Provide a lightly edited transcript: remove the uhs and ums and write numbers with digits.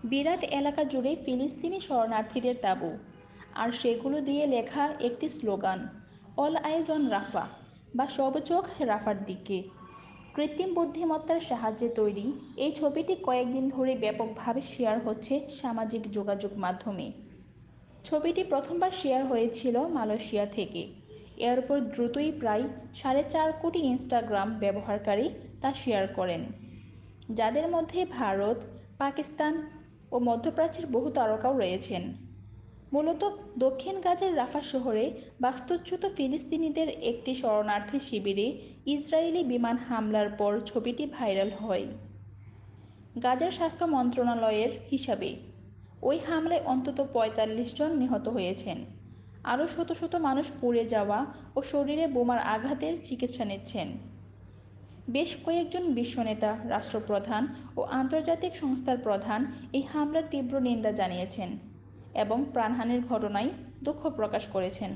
বিরাট এলাকা জুড়ে ফিলিস্তিনি শরণার্থীদের তাঁবু, আর সেগুলো দিয়ে লেখা একটি স্লোগান, অল আইজ অন রাফা, বা সব চোখ রাফার দিকে। কৃত্রিম বুদ্ধিমত্তার সাহায্যে তৈরি এই ছবিটি কয়েকদিন ধরে ব্যাপকভাবে শেয়ার হচ্ছে সামাজিক যোগাযোগ মাধ্যমে। ছবিটি প্রথমবার শেয়ার হয়েছিল মালয়েশিয়া থেকে। এরপর দ্রুতই প্রায় 4.5 কোটি ইনস্টাগ্রাম ব্যবহারকারী তা শেয়ার করেন, যাদের মধ্যে ভারত, পাকিস্তান ও মধ্যপ্রাচ্যের বহু তারকাও রয়েছেন। মূলত দক্ষিণ গাজার রাফা শহরে বাস্তুচ্যুত ফিলিস্তিনিদের একটি শরণার্থী শিবিরে ইসরায়েলি বিমান হামলার পর ছবিটি ভাইরাল হয়। গাজার স্বাস্থ্য মন্ত্রণালয়ের হিসাবে ওই হামলায় অন্তত ৪৫ জন নিহত হয়েছেন। আরও শত শত মানুষ পুড়ে যাওয়া ও শরীরে বোমার আঘাতের চিকিৎসা নিচ্ছেন। বেশ কয়েকজন বিশ্বনেতা, রাষ্ট্রপ্রধান ও আন্তর্জাতিক সংস্থার প্রধান এই হামলার তীব্র নিন্দা জানিয়েছেন এবং প্রাণহানির ঘটনায় দুঃখ প্রকাশ করেছেন।